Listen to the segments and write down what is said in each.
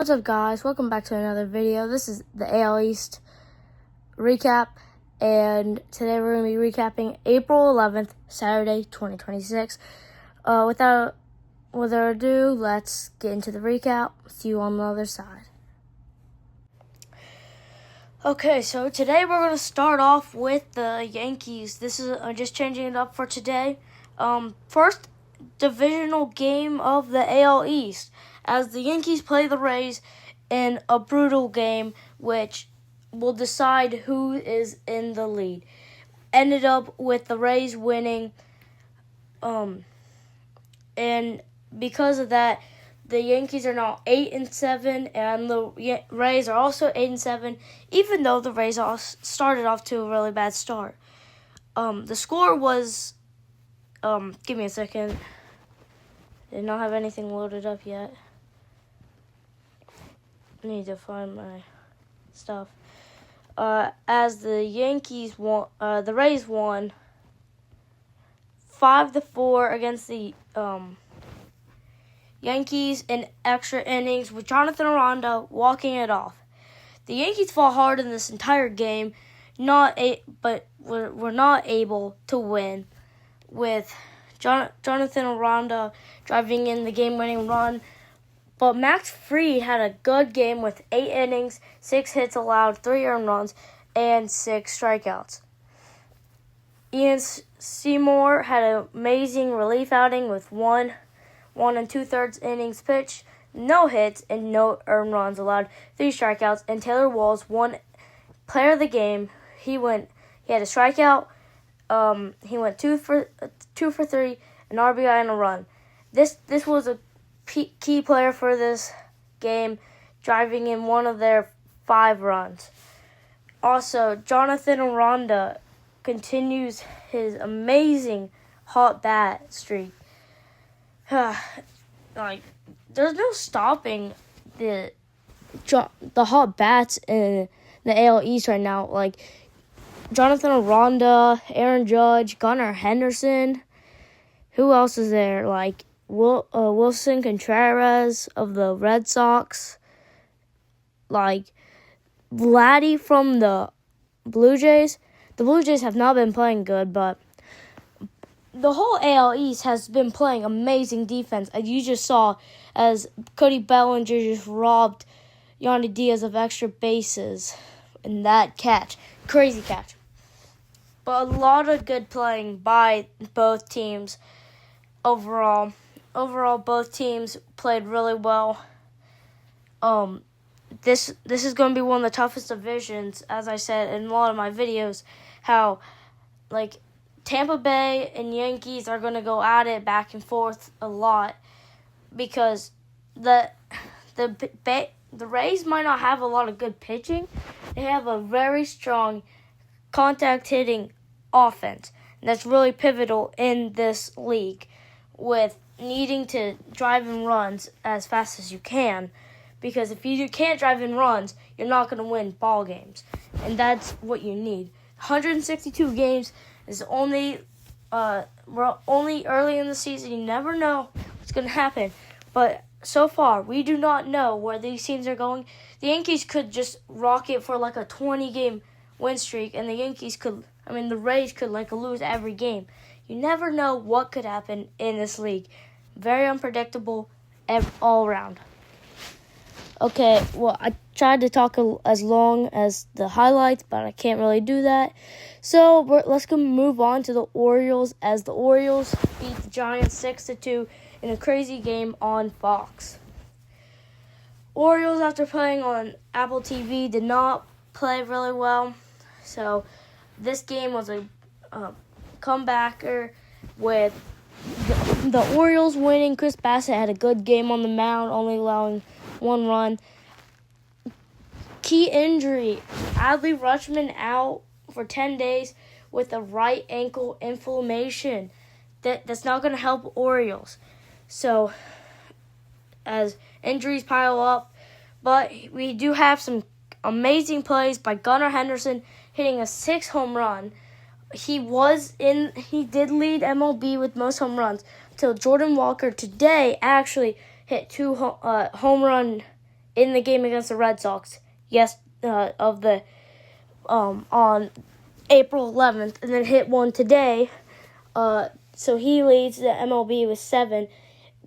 What's up, guys? Welcome back to another video. This is the AL East recap, and today we're going to be recapping April 11th, Saturday, 2026. Without further ado, let's get into the recap. See you on the other side. Okay, so today we're going to start off with the Yankees. This is just changing it up for today. First divisional game of the AL East, as the Yankees play the Rays in a brutal game which will decide who is in the lead. Ended up with the Rays winning, and because of that, the Yankees are now 8-7, and the Rays are also 8-7, even though the Rays started off to a really bad start. The score was, give me a second. Did not have anything loaded up yet. I need to find my stuff. As the Yankees won, the Rays won 5-4 against the Yankees in extra innings, with Jonathan Aranda walking it off. The Yankees fought hard in this entire game, but were not able to win, with Jonathan Aranda driving in the game-winning run. But Max Fried had a good game with 8 innings, 6 hits allowed, 3 earned runs, and 6 strikeouts. Ian Seymour had an amazing relief outing with 1 2/3 innings pitched, no hits, and no earned runs allowed, 3 strikeouts. And Taylor Walls won player of the game. He had a strikeout. He went 2 for 3, an RBI and a run. This was a key player for this game, driving in one of their 5 runs. Also, Jonathan Aranda continues his amazing hot bat streak. There's no stopping the hot bats in the AL East right now. Like Jonathan Aranda, Aaron Judge, Gunnar Henderson. Who else is there? Like Wilson Contras of the Red Sox. Like Vladdy from the Blue Jays. The Blue Jays have not been playing good, but the whole AL East has been playing amazing defense, as you just saw, as Cody Bellinger just robbed Yandy Diaz of extra bases in that catch. Crazy catch. But a lot of good playing by both teams. Overall, both teams played really well. This is going to be one of the toughest divisions, as I said in a lot of my videos, how Tampa Bay and Yankees are going to go at it back and forth a lot, because the Rays might not have a lot of good pitching. They have a very strong contact hitting offense, and that's really pivotal in this league, with needing to drive in runs as fast as you can, because if you can't drive in runs, you're not going to win ball games, and that's what you need. 162 games is we're only early in the season. You never know what's going to happen, but so far we do not know where these teams are going. The Yankees could just rocket for a 20-game win streak, and the Rays could lose every game. You never know what could happen in this league. Very unpredictable all around. Okay, well, I tried to talk as long as the highlights, but I can't really do that. So let's go move on to the Orioles, as the Orioles beat the Giants 6-2 in a crazy game on Fox. Orioles, after playing on Apple TV, did not play really well. So this game was a comebacker, with the Orioles winning. Chris Bassett had a good game on the mound, only allowing 1 run. Key injury: Adley Rutschman out for 10 days with a right ankle inflammation. That's not going to help Orioles. So, as injuries pile up, but we do have some amazing plays by Gunnar Henderson, hitting a 6 home run. He did lead MLB with most home runs, till Jordan Walker today actually hit 2 home run in the game against the Red Sox. On April 11th, and then hit one today. So he leads the MLB with 7.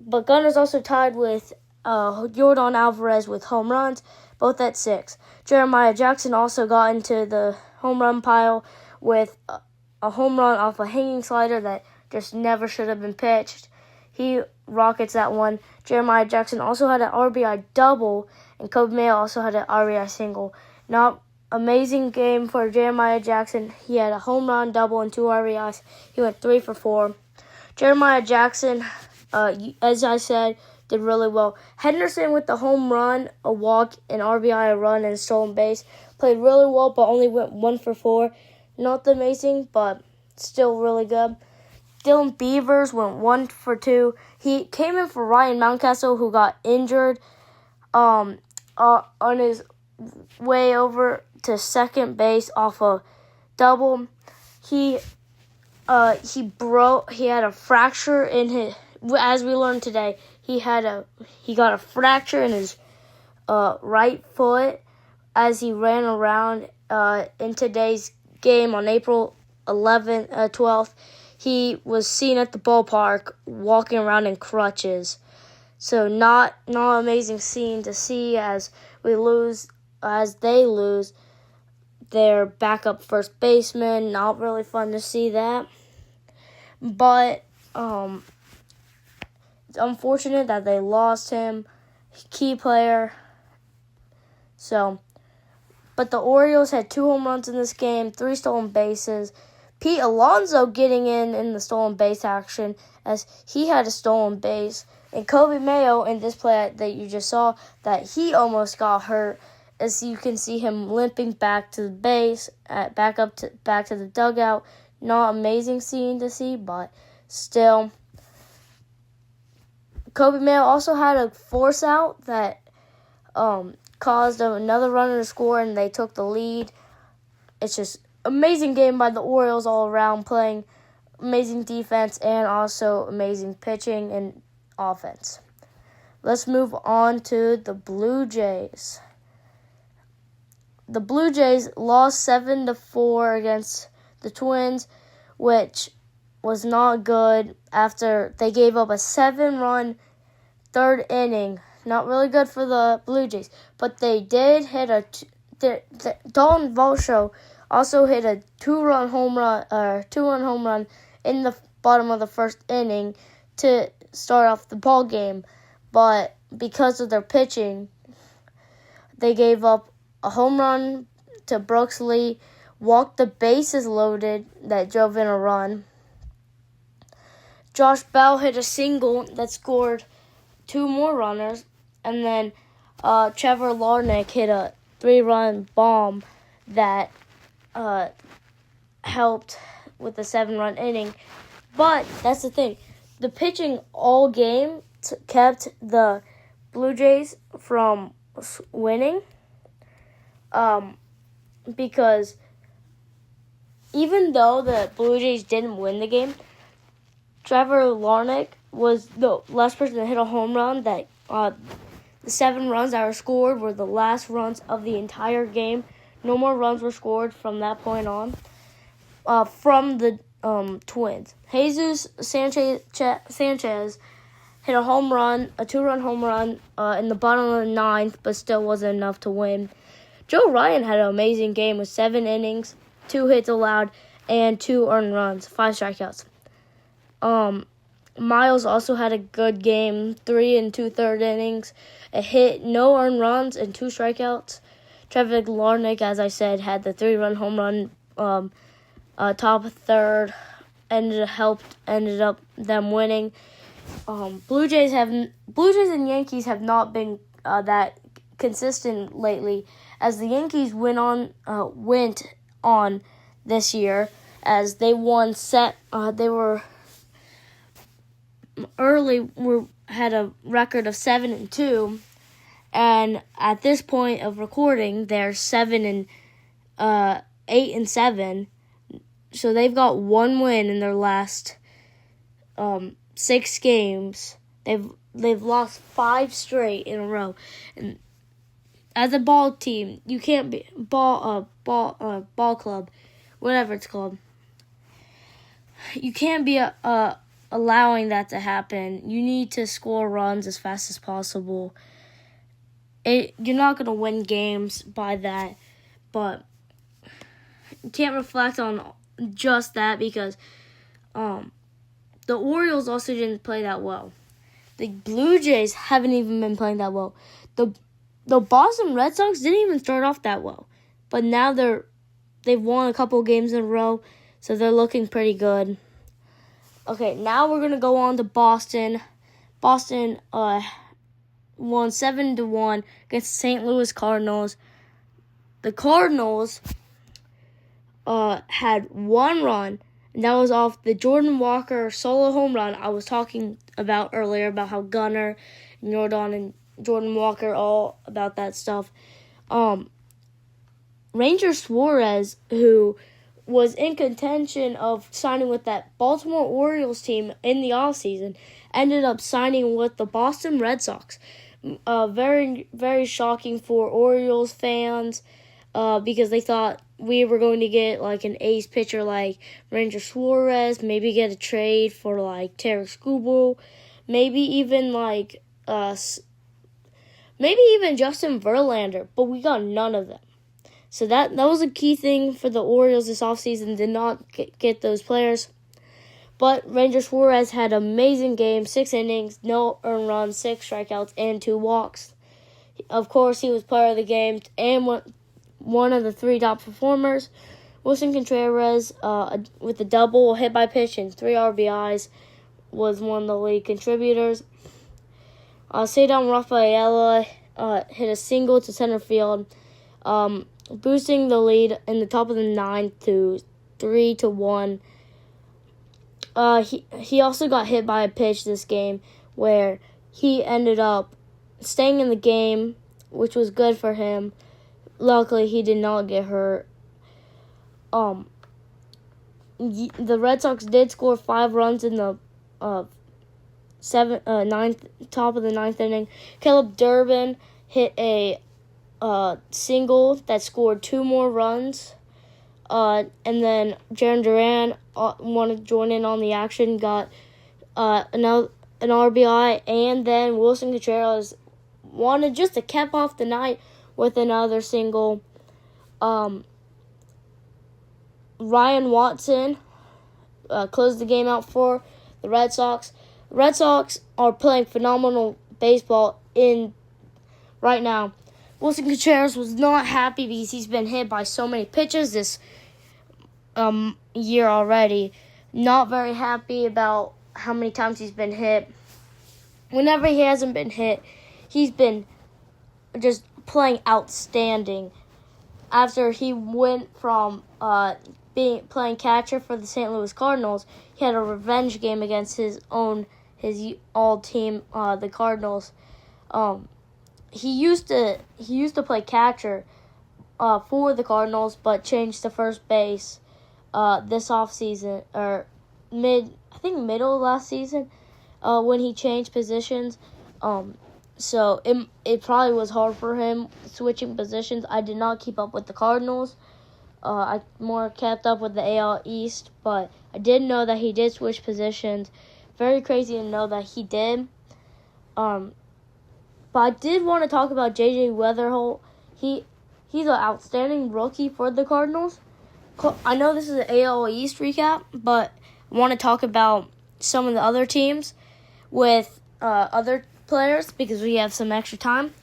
But Gunnar's also tied with Yordan Alvarez with home runs, both at 6. Jeremiah Jackson also got into the home run pile with a home run off a hanging slider that just never should have been pitched. He rockets that one. Jeremiah Jackson also had an RBI double, and Kobe Mayo also had an RBI single. Not amazing game for Jeremiah Jackson. He had a home run, double, and 2 RBIs. He went 3 for 4. Jeremiah Jackson, as I said, did really well. Henderson with the home run, a walk, an RBI, a run, and a stolen base. Played really well, but only went 1 for 4. Not amazing, but still really good. Dylan Beavers went 1 for 2. He came in for Ryan Mountcastle, who got injured on his way over to second base off a double. He had a fracture in his, as we learned today, he got a fracture in his right foot as he ran around in today's game on April 12th. He was seen at the ballpark walking around in crutches. So not amazing scene to see as they lose their backup first baseman. Not really fun to see that. But it's unfortunate that they lost him, key player. But the Orioles had 2 home runs in this game, 3 stolen bases. Pete Alonso getting in the stolen base action as he had a stolen base. And Kobe Mayo in this play that you just saw, that he almost got hurt, as you can see him limping back to the base, back to the dugout. Not amazing scene to see, but still. Kobe Mayo also had a force out that caused another runner to score, and they took the lead. It's just amazing game by the Orioles all around, playing amazing defense and also amazing pitching and offense. Let's move on to the Blue Jays. The Blue Jays lost 7-4 against the Twins, which was not good after they gave up a 7-run third inning. Not really good for the Blue Jays, but they did hit Dalton Varsho also hit a 2-run home run in the bottom of the first inning to start off the ball game. But because of their pitching, they gave up a home run to Brooks Lee, walked the bases loaded that drove in a run. Josh Bell hit a single that scored 2 more runners, and then Trevor Larnach hit a 3-run bomb that helped with the 7-run inning. But that's the thing. The pitching all game kept the Blue Jays from winning. Because even though the Blue Jays didn't win the game, Trevor Larnach was the last person to hit a home run. That the 7 runs that were scored were the last runs of the entire game. No more runs were scored from that point on from the Twins. Jesus Sanchez hit a home run, a 2-run home run in the bottom of the 9th, but still wasn't enough to win. Joe Ryan had an amazing game with 7 innings, 2 hits allowed, and 2 earned runs, 5 strikeouts. Miles also had a good game, 3 2/3 innings, a hit, no earned runs, and 2 strikeouts. Trevor Larnach, as I said, had the 3-run home run, top third, ended up them winning. Blue Jays and Yankees have not been that consistent lately, as the Yankees went on this year, as they won had a record of 7-2, and at this point of recording, they're 8-7. So they've got 1 win in their last 6 games. They've lost 5 straight in a row, and as a ball team, you can't be ball club, whatever it's called. You can't be allowing that to happen. You need to score runs as fast as possible. You're not going to win games by that, but you can't reflect on just that because the Orioles also didn't play that well. The Blue Jays haven't even been playing that well. The Boston Red Sox didn't even start off that well, but now they've won a couple games in a row, so they're looking pretty good. Okay, now we're gonna go on to Boston. Boston won 7-1 against the St. Louis Cardinals. The Cardinals had one run, and that was off the Jordan Walker solo home run I was talking about earlier, about how Gunnar and Jordan Walker, all about that stuff. Ranger Suarez, who was in contention of signing with that Baltimore Orioles team in the offseason, ended up signing with the Boston Red Sox. Very, very shocking for Orioles fans because they thought we were going to get like an ace pitcher like Ranger Suarez, maybe get a trade for like Tarek Skubal, maybe even Justin Verlander, but we got none of them. So that was a key thing for the Orioles this offseason, did not get those players. But Ranger Suarez had an amazing game, 6 innings, no earned runs, 6 strikeouts, and 2 walks. Of course, he was player of the game and one of the 3 top performers. Wilson Contreras, with a double, hit by pitch, and 3 RBIs, was one of the lead contributors. Cedar Rafaela hit a single to center field, boosting the lead in the top of the 9th to 3-1. He also got hit by a pitch this game where he ended up staying in the game, which was good for him. Luckily, he did not get hurt. The Red Sox did score 5 runs in the top of the 9th inning. Caleb Durbin hit a single that scored 2 more runs. And then Jarren Duran wanted to join in on the action, got an RBI, and then Wilson Contreras wanted just to cap off the night with another single. Ryan Watson closed the game out for the Red Sox. The Red Sox are playing phenomenal baseball right now. Wilson Contreras was not happy because he's been hit by so many pitches this year already. Not very happy about how many times he's been hit. Whenever he hasn't been hit, he's been just playing outstanding. After he went from playing catcher for the St. Louis Cardinals, he had a revenge game against his old team, the Cardinals. He used to play catcher for the Cardinals, but changed to first base this offseason, or middle of last season, when he changed positions. So it probably was hard for him switching positions. I did not keep up with the Cardinals. I more kept up with the AL East, but I did know that he did switch positions. Very crazy to know that he did. But I did want to talk about J.J. Weatherholt. He's an outstanding rookie for the Cardinals. I know this is an AL East recap, but I want to talk about some of the other teams with other players because we have some extra time.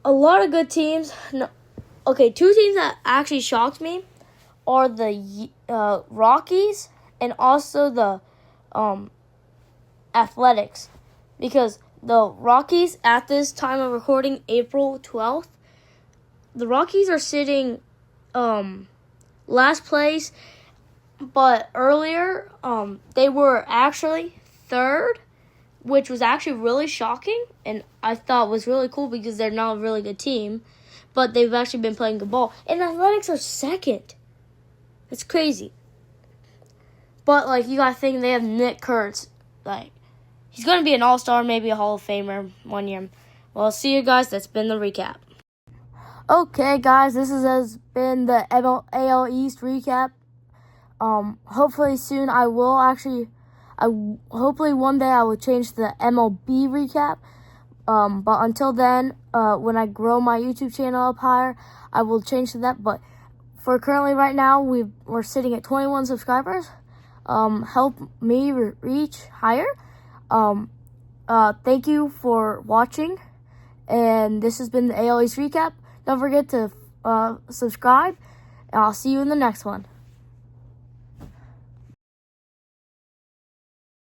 A lot of good teams. Okay, 2 teams that actually shocked me are the Rockies and also the Athletics, because the Rockies, at this time of recording, April 12th, the Rockies are sitting last place, but earlier they were actually 3rd, which was actually really shocking, and I thought was really cool because they're not a really good team, but they've actually been playing good ball. And Athletics are 2nd. It's crazy. But, you gotta think they have Nick Kurtz. He's gonna be an all-star, maybe a Hall of Famer one year. Well, see you guys. That's been the recap. Okay, guys, has been the AL East recap. Hopefully soon hopefully one day I will change to the MLB recap. But until then, when I grow my YouTube channel up higher, I will change to that. But for currently right now, we're sitting at 21 subscribers. Help me reach higher. Thank you for watching, and this has been the AL East recap. Don't forget to subscribe, and I'll see you in the next one.